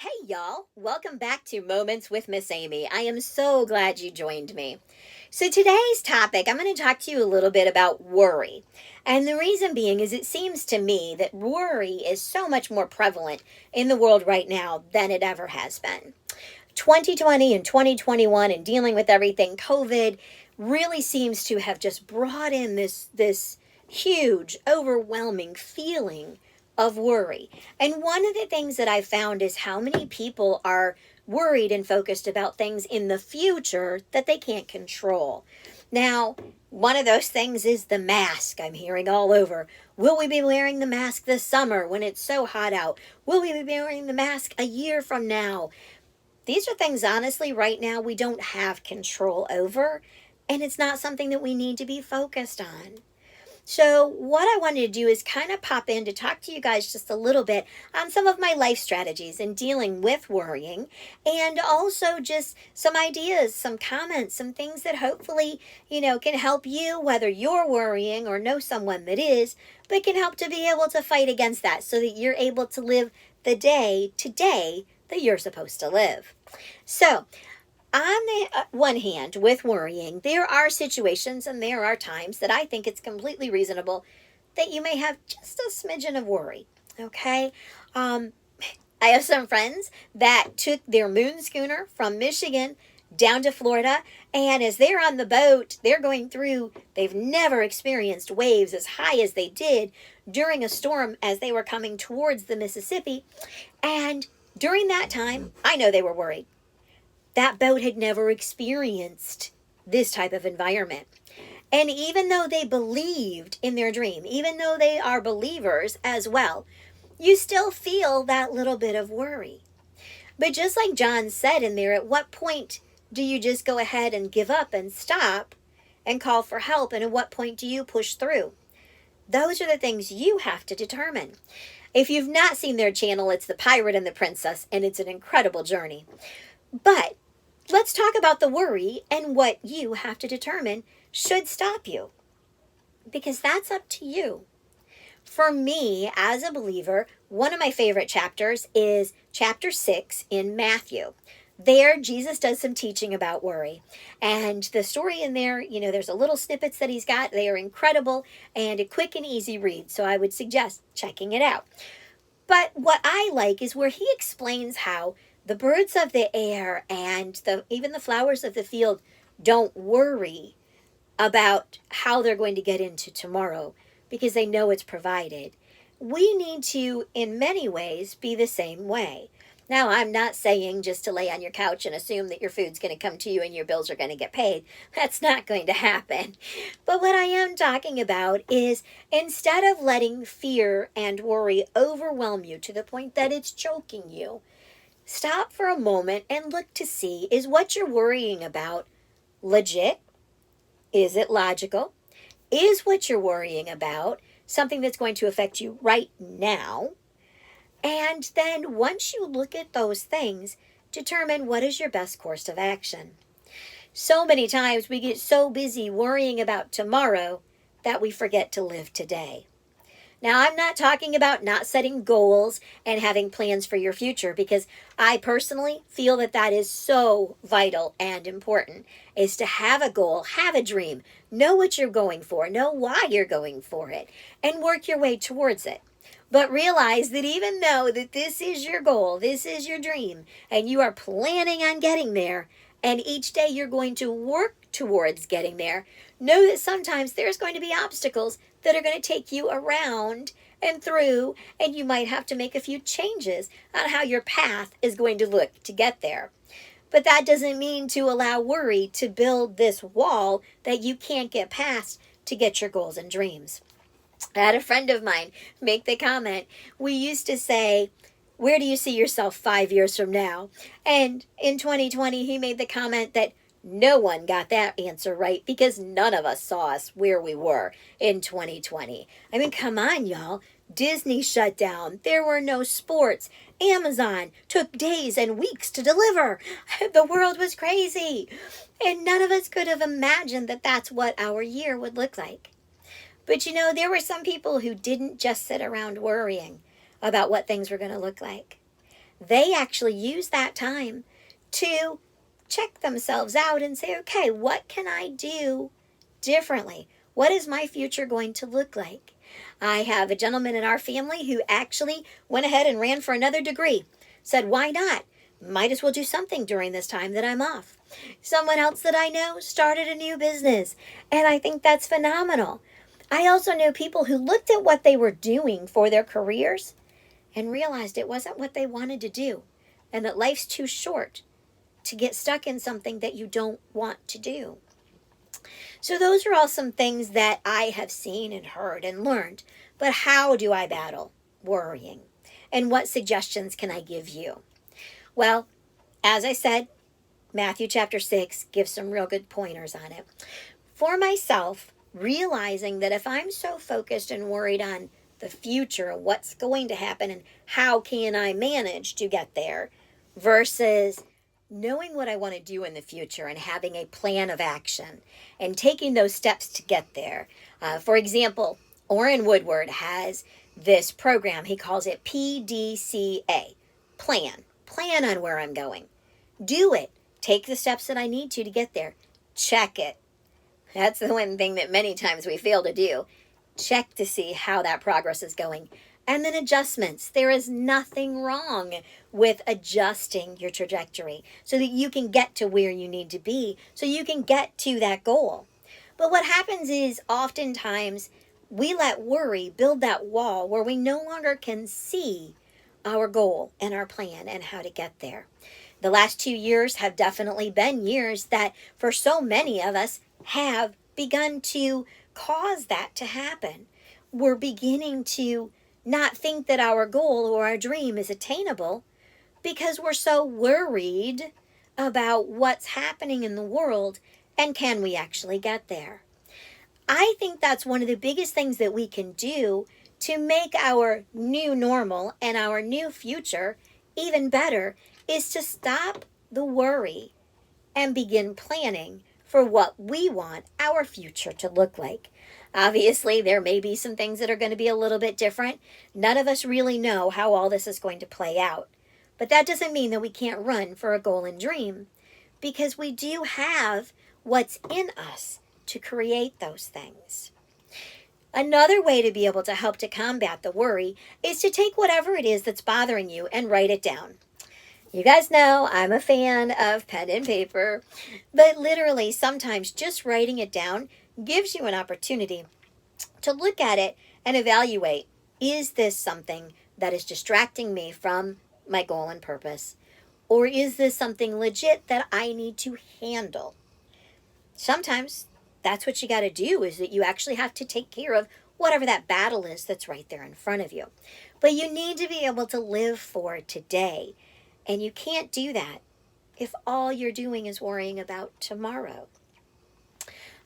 Hey, y'all. Welcome back to Moments with Miss Amy. I am so glad you joined me. So, today's topic, I'm going to talk to you a little bit about worry. And the reason being is it seems to me that worry is so much more prevalent in the world right now than it ever has been. 2020 and 2021 and dealing with everything COVID really seems to have just brought in this huge overwhelming feeling of worry. And one of the things that I found is how many people are worried and focused about things in the future that they can't control. Now, one of those things is the mask. I'm hearing all over. Will we be wearing the mask this summer when it's so hot out? Will we be wearing the mask a year from now? These are things, honestly, right now we don't have control over, and it's not something that we need to be focused on. So, what I wanted to do is kind of pop in to talk to you guys just a little bit on some of my life strategies in dealing with worrying, and also just some ideas, some comments, some things that hopefully, can help you, whether you're worrying or know someone that is, but can help to be able to fight against that so that you're able to live the day today that you're supposed to live. So, on the one hand, with worrying, there are situations and there are times that I think it's completely reasonable that you may have just a smidgen of worry. Okay? Um, I have some friends that took their moon schooner from Michigan down to Florida, and as they're on the boat, they're going through, they've never experienced waves as high as they did during a storm as they were coming towards the Mississippi. And during that time, I know they were worried. That boat had never experienced this type of environment. And even though they believed in their dream, even though they are believers as well, you still feel that little bit of worry. But just like John said in there, at what point do you just go ahead and give up and stop and call for help? And at what point do you push through? Those are the things you have to determine. If you've not seen their channel, it's The Pirate and the Princess, and it's an incredible journey. But let's talk about the worry and what you have to determine should stop you, because that's up to you. For me, as a believer, one of my favorite chapters is chapter 6 in Matthew. There, Jesus does some teaching about worry. And the story in there, there's a little snippets that he's got. They are incredible and a quick and easy read. So I would suggest checking it out. But what I like is where he explains how the birds of the air and even the flowers of the field don't worry about how they're going to get into tomorrow because they know it's provided. We need to, in many ways, be the same way. Now, I'm not saying just to lay on your couch and assume that your food's going to come to you and your bills are going to get paid. That's not going to happen. But what I am talking about is instead of letting fear and worry overwhelm you to the point that it's choking you, stop for a moment and look to see, is what you're worrying about legit? Is it logical? Is what you're worrying about something that's going to affect you right now? And then once you look at those things, determine what is your best course of action. So many times we get so busy worrying about tomorrow that we forget to live today. Now, I'm not talking about not setting goals and having plans for your future, because I personally feel that that is so vital and important, is to have a goal, have a dream, know what you're going for, know why you're going for it, and work your way towards it. But realize that even though that this is your goal, this is your dream, and you are planning on getting there, and each day you're going to work towards getting there, know that sometimes there's going to be obstacles that are going to take you around and through, and you might have to make a few changes on how your path is going to look to get there. But that doesn't mean to allow worry to build this wall that you can't get past to get your goals and dreams. I had a friend of mine make the comment, we used to say, where do you see yourself 5 years from now? And in 2020, he made the comment that no one got that answer right because none of us saw us where we were in 2020. I mean, come on, y'all. Disney shut down. There were no sports. Amazon took days and weeks to deliver. The world was crazy. And none of us could have imagined that that's what our year would look like. But there were some people who didn't just sit around worrying about what things were going to look like. they actually use that time to check themselves out and say, okay, what can I do differently? What is my future going to look like? I have a gentleman in our family who actually went ahead and ran for another degree. Said, why not? Might as well do something during this time that I'm off. Someone else that I know started a new business, and I think that's phenomenal. I also know people who looked at what they were doing for their careers and realized it wasn't what they wanted to do, and that life's too short to get stuck in something that you don't want to do. So those are all some things that I have seen and heard and learned. But how do I battle worrying? And what suggestions can I give you? Well, as I said, Matthew chapter 6 gives some real good pointers on it. For myself, realizing that if I'm so focused and worried on the future, what's going to happen and how can I manage to get there, versus knowing what I want to do in the future and having a plan of action and taking those steps to get there. For example, Orrin Woodward has this program. He calls it PDCA. Plan on where I'm going. Do it. Take the steps that I need to get there. Check it. That's the one thing that many times we fail to do. Check to see how that progress is going. And then adjustments. There is nothing wrong with adjusting your trajectory so that you can get to where you need to be, so you can get to that goal. But what happens is oftentimes we let worry build that wall where we no longer can see our goal and our plan and how to get there. The last 2 years have definitely been years that for so many of us have begun to cause that to happen. We're beginning to not think that our goal or our dream is attainable because we're so worried about what's happening in the world and can we actually get there. I think that's one of the biggest things that we can do to make our new normal and our new future even better is to stop the worry and begin planning for what we want our future to look like. Obviously, there may be some things that are going to be a little bit different. None of us really know how all this is going to play out. But that doesn't mean that we can't run for a goal and dream, because we do have what's in us to create those things. Another way to be able to help to combat the worry is to take whatever it is that's bothering you and write it down. You guys know I'm a fan of pen and paper, but literally sometimes just writing it down gives you an opportunity to look at it and evaluate, is this something that is distracting me from my goal and purpose? Or is this something legit that I need to handle? Sometimes that's what you got to do, is that you actually have to take care of whatever that battle is that's right there in front of you. But you need to be able to live for today. And you can't do that if all you're doing is worrying about tomorrow.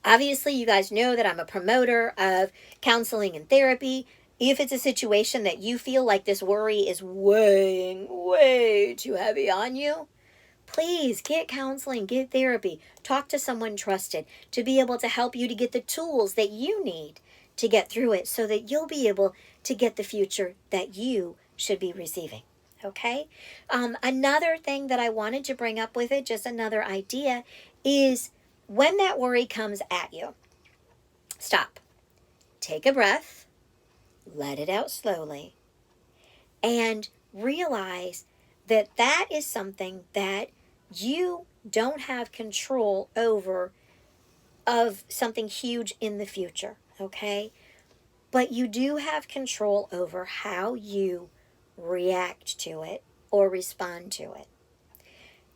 Obviously, you guys know that I'm a promoter of counseling and therapy. If it's a situation that you feel like this worry is weighing way too heavy on you, please get counseling, get therapy, talk to someone trusted to be able to help you to get the tools that you need to get through it so that you'll be able to get the future that you should be receiving. Okay? Another thing that I wanted to bring up with it, just another idea, is when that worry comes at you, stop. Take a breath, let it out slowly, and realize that that is something that you don't have control over, of something huge in the future, okay? But you do have control over how you react to it or respond to it.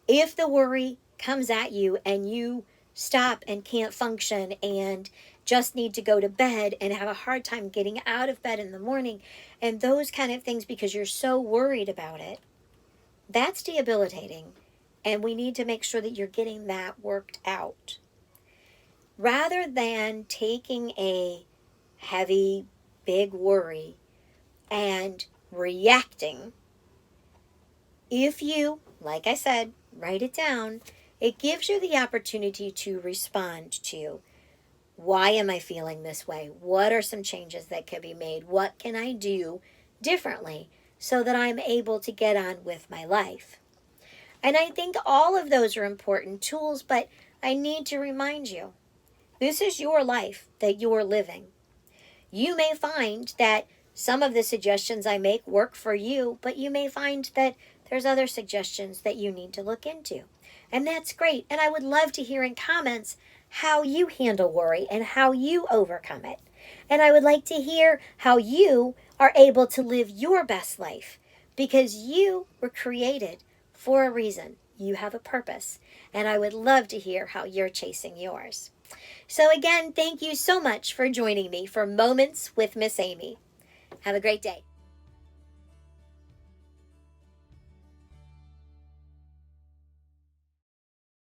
If the worry comes at you and you stop and can't function and just need to go to bed and have a hard time getting out of bed in the morning and those kind of things because you're so worried about it, that's debilitating. And we need to make sure that you're getting that worked out. Rather than taking a heavy, big worry and reacting, if you, like I said, write it down, it gives you the opportunity to respond to, why am I feeling this way? What are some changes that can be made? What can I do differently so that I'm able to get on with my life. And I think all of those are important tools, but I need to remind you, this is your life that you're living. You may find that some of the suggestions I make work for you, but you may find that there's other suggestions that you need to look into. And that's great. And I would love to hear in comments how you handle worry and how you overcome it. And I would like to hear how you are able to live your best life, because you were created for a reason. You have a purpose. And I would love to hear how you're chasing yours. So again, thank you so much for joining me for Moments with Miss Amy. Have a great day.